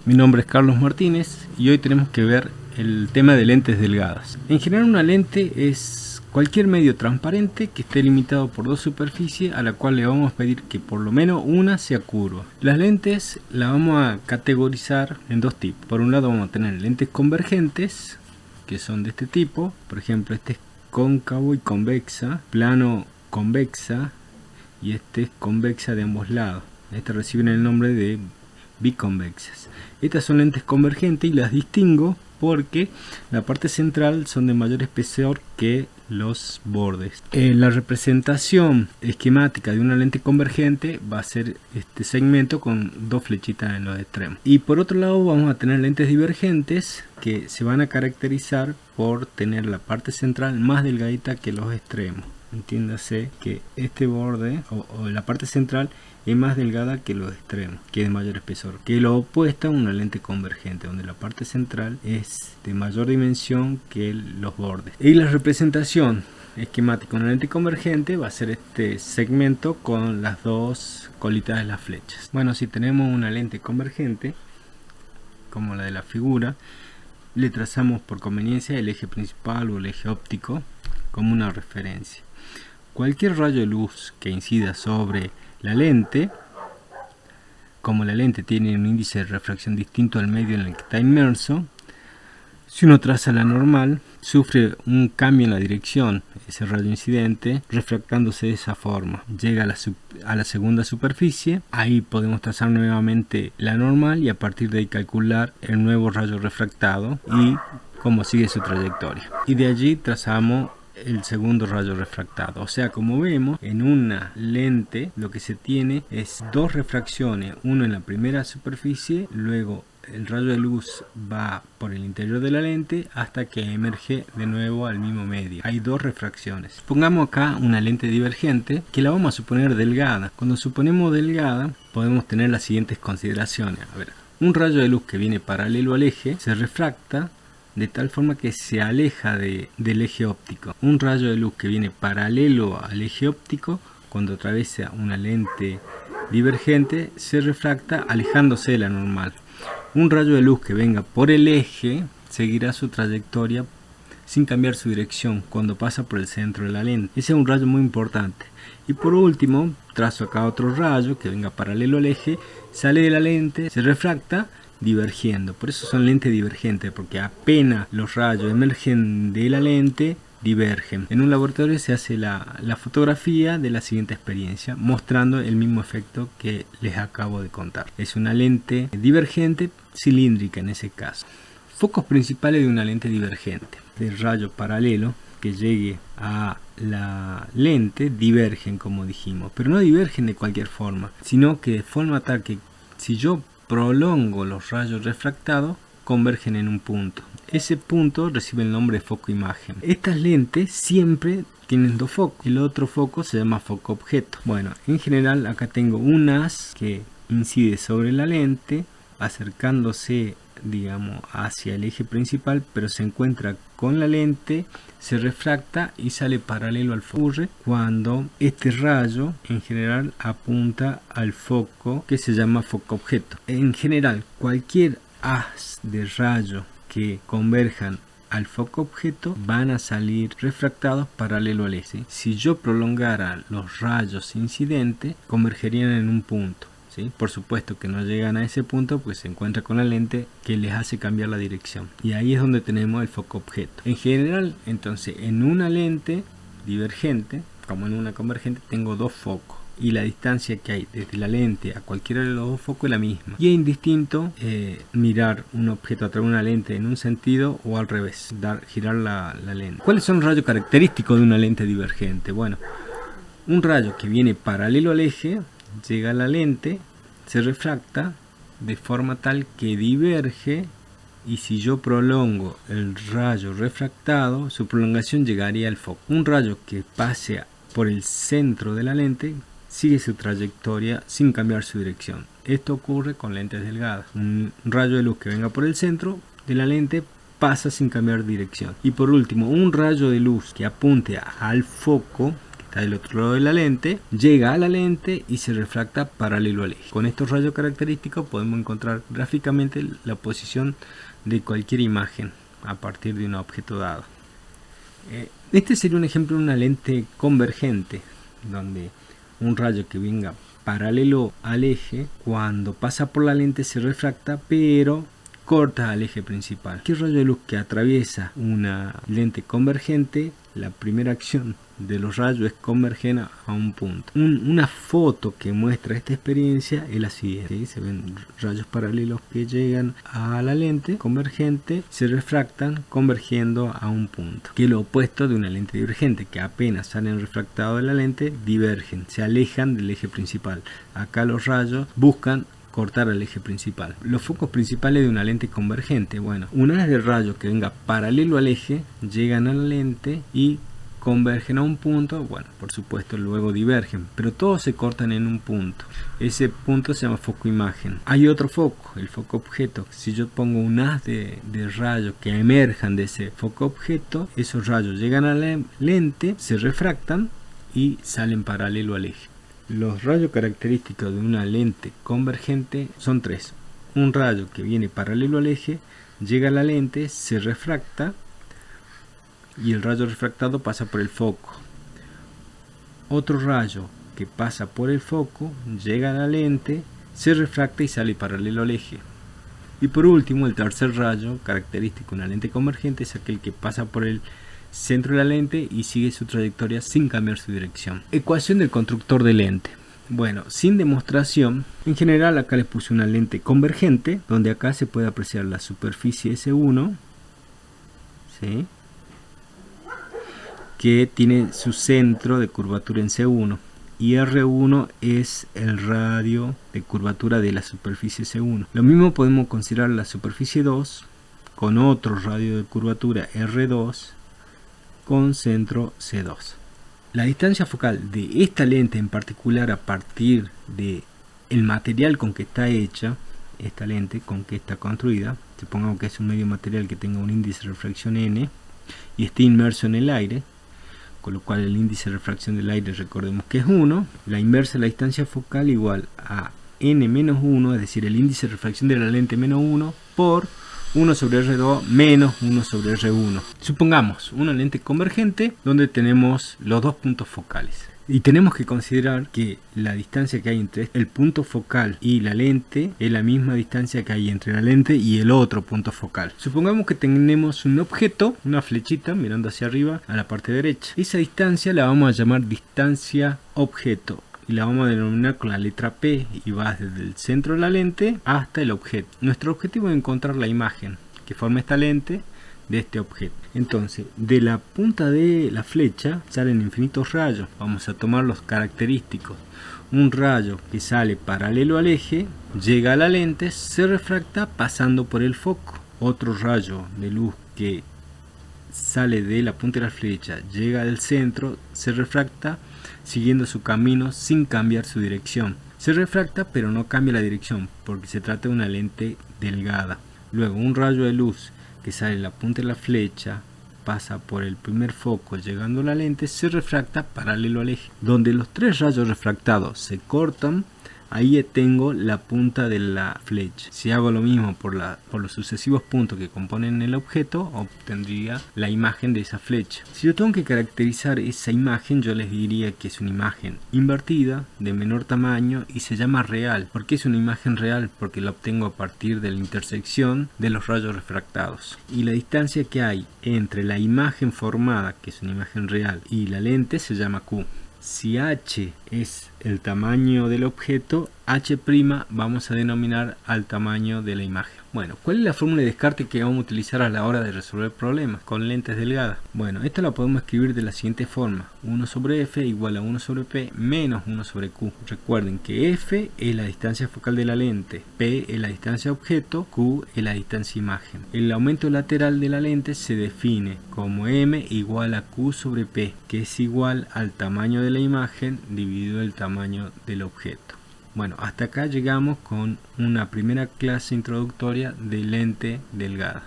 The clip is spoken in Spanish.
Mi nombre es Carlos Martínez y hoy tenemos que ver el tema de lentes delgadas. En general, una lente es cualquier medio transparente que esté limitado por dos superficies a la cual le vamos a pedir que por lo menos una sea curva. Las lentes las vamos a categorizar en dos tipos. Por un lado vamos a tener lentes convergentes, que son de este tipo. Por ejemplo, este es cóncavo y convexa, plano convexa, y este es convexa de ambos lados. Este reciben el nombre de biconvexas. Estas son lentes convergentes y las distingo porque la parte central son de mayor espesor que los bordes. La representación esquemática de una lente convergente va a ser este segmento con dos flechitas en los extremos. Y por otro lado vamos a tener lentes divergentes que se van a caracterizar por tener la parte central más delgadita que los extremos. Entiéndase que este borde o la parte central es más delgada que los extremos, que es de mayor espesor, que lo opuesta a una lente convergente, donde la parte central es de mayor dimensión que los bordes. Y la representación esquemática de una lente convergente va a ser este segmento con las dos colitas de las flechas. Bueno, si tenemos una lente convergente, como la de la figura, le trazamos por conveniencia el eje principal o el eje óptico como una referencia. Cualquier rayo de luz que incida sobre la lente, como la lente tiene un índice de refracción distinto al medio en el que está inmerso, si uno traza la normal, sufre un cambio en la dirección, ese rayo incidente, refractándose de esa forma. Llega a la segunda superficie, ahí podemos trazar nuevamente la normal y a partir de ahí calcular el nuevo rayo refractado y cómo sigue su trayectoria. Y de allí trazamos el segundo rayo refractado. O sea, como vemos, en una lente lo que se tiene es dos refracciones, uno en la primera superficie, luego el rayo de luz va por el interior de la lente hasta que emerge de nuevo al mismo medio. Hay dos refracciones. Pongamos acá una lente divergente que la vamos a suponer delgada. Cuando suponemos delgada podemos tener las siguientes consideraciones. A ver, un rayo de luz que viene paralelo al eje se refracta de tal forma que se aleja del eje óptico. Un rayo de luz que viene paralelo al eje óptico, cuando atraviesa una lente divergente, se refracta alejándose de la normal. Un rayo de luz que venga por el eje seguirá su trayectoria sin cambiar su dirección cuando pasa por el centro de la lente. Ese es un rayo muy importante. Y por último, trazo acá otro rayo que venga paralelo al eje, sale de la lente, se refracta divergiendo. Por eso son lentes divergentes, porque apenas los rayos emergen de la lente, divergen. En un laboratorio se hace la fotografía de la siguiente experiencia, mostrando el mismo efecto que les acabo de contar. Es una lente divergente cilíndrica en ese caso. Focos principales de una lente divergente: el rayo paralelo que llegue a la lente divergen, como dijimos, pero no divergen de cualquier forma, sino que de forma tal que si yo prolongo los rayos refractados, convergen en un punto. Ese punto recibe el nombre de foco imagen. Estas lentes siempre tienen dos focos. El otro foco se llama foco objeto. Bueno, en general acá tengo un haz que incide sobre la lente, acercándose, digamos, hacia el eje principal, pero se encuentra con la lente, se refracta y sale paralelo al foco. Ocurre cuando este rayo en general apunta al foco que se llama foco objeto. En general, cualquier haz de rayo que converjan al foco objeto van a salir refractados paralelo al eje. Si yo prolongara los rayos incidentes, convergerían en un punto. ¿Sí? Por supuesto que no llegan a ese punto, pues se encuentra con la lente que les hace cambiar la dirección. Y ahí es donde tenemos el foco objeto. En general, entonces, en una lente divergente, como en una convergente, tengo dos focos. Y la distancia que hay desde la lente a cualquiera de los dos focos es la misma. Y es indistinto mirar un objeto a través de una lente en un sentido o al revés, girar la lente. ¿Cuáles son los rayos característicos de una lente divergente? Bueno, un rayo que viene paralelo al eje llega a la lente, se refracta de forma tal que diverge, y si yo prolongo el rayo refractado, su prolongación llegaría al foco. Un rayo que pase por el centro de la lente sigue su trayectoria sin cambiar su dirección. Esto ocurre con lentes delgadas. Un rayo de luz que venga por el centro de la lente pasa sin cambiar dirección. Y por último, un rayo de luz que apunte al foco, que está del otro lado de la lente, llega a la lente y se refracta paralelo al eje. Con estos rayos característicos podemos encontrar gráficamente la posición de cualquier imagen a partir de un objeto dado. Este sería un ejemplo de una lente convergente, donde un rayo que venga paralelo al eje, cuando pasa por la lente se refracta, pero corta al eje principal. Cualquier rayo de luz que atraviesa una lente convergente, la primera acción de los rayos es converger a un punto. Una foto que muestra esta experiencia es la siguiente. ¿Sí? Se ven rayos paralelos que llegan a la lente convergente, se refractan convergiendo a un punto, que es lo opuesto de una lente divergente, que apenas salen refractados de la lente, divergen, se alejan del eje principal. Acá los rayos buscan cortar al eje principal. Los focos principales de una lente convergente, bueno, una vez el rayo que venga paralelo al eje, llegan a la lente y convergen a un punto, bueno, por supuesto luego divergen, pero todos se cortan en un punto. Ese punto se llama foco imagen. Hay otro foco, el foco objeto. Si yo pongo un haz de rayos que emerjan de ese foco objeto, esos rayos llegan a la lente, se refractan y salen paralelo al eje. Los rayos característicos de una lente convergente son tres. Un rayo que viene paralelo al eje, llega a la lente, se refracta y el rayo refractado pasa por el foco. Otro rayo que pasa por el foco, llega a la lente, se refracta y sale paralelo al eje. Y por último, el tercer rayo característico de una lente convergente es aquel que pasa por el centro de la lente y sigue su trayectoria sin cambiar su dirección. Ecuación del constructor de lente. Bueno, sin demostración, en general acá les puse una lente convergente, donde acá se puede apreciar la superficie S1, ¿sí?, que tiene su centro de curvatura en C1, y R1 es el radio de curvatura de la superficie C1. Lo mismo podemos considerar la superficie 2 con otro radio de curvatura R2 con centro C2. La distancia focal de esta lente en particular, a partir de el material con que está hecha esta lente, con que está construida, supongamos que es un medio material que tenga un índice de refracción n y esté inmerso en el aire, con lo cual el índice de refracción del aire recordemos que es 1, la inversa de la distancia focal igual a n menos 1, es decir, el índice de refracción de la lente menos 1 por 1 sobre R2 menos 1 sobre R1. Supongamos una lente convergente donde tenemos los dos puntos focales. Y tenemos que considerar que la distancia que hay entre el punto focal y la lente es la misma distancia que hay entre la lente y el otro punto focal. Supongamos que tenemos un objeto, una flechita mirando hacia arriba a la parte derecha. Esa distancia la vamos a llamar distancia objeto y la vamos a denominar con la letra P, y va desde el centro de la lente hasta el objeto. Nuestro objetivo es encontrar la imagen que forma esta lente de este objeto. Entonces, de la punta de la flecha salen infinitos rayos. Vamos a tomar los característicos. Un rayo que sale paralelo al eje, llega a la lente, se refracta pasando por el foco. Otro rayo de luz que sale de la punta de la flecha, llega al centro, se refracta siguiendo su camino sin cambiar su dirección. Se refracta pero no cambia la dirección porque se trata de una lente delgada. Luego, un rayo de luz que sale de la punta de la flecha, pasa por el primer foco, llegando a la lente, se refracta paralelo al eje. Donde los tres rayos refractados se cortan, ahí tengo la punta de la flecha. Si hago lo mismo por los sucesivos puntos que componen el objeto, obtendría la imagen de esa flecha. Si yo tengo que caracterizar esa imagen, yo les diría que es una imagen invertida, de menor tamaño, y se llama real. ¿Por qué es una imagen real? Porque la obtengo a partir de la intersección de los rayos refractados. Y la distancia que hay entre la imagen formada, que es una imagen real, y la lente se llama Q. Si h es el tamaño del objeto, h' vamos a denominar al tamaño de la imagen. Bueno, ¿cuál es la fórmula de descarte que vamos a utilizar a la hora de resolver problemas con lentes delgadas? Bueno, esta la podemos escribir de la siguiente forma: 1 sobre f igual a 1 sobre p menos 1 sobre q. Recuerden que f es la distancia focal de la lente, p es la distancia objeto, q es la distancia imagen. El aumento lateral de la lente se define como m igual a q sobre p, que es igual al tamaño de la imagen dividido el tamaño del objeto. Bueno, hasta acá llegamos con una primera clase introductoria de lente delgada.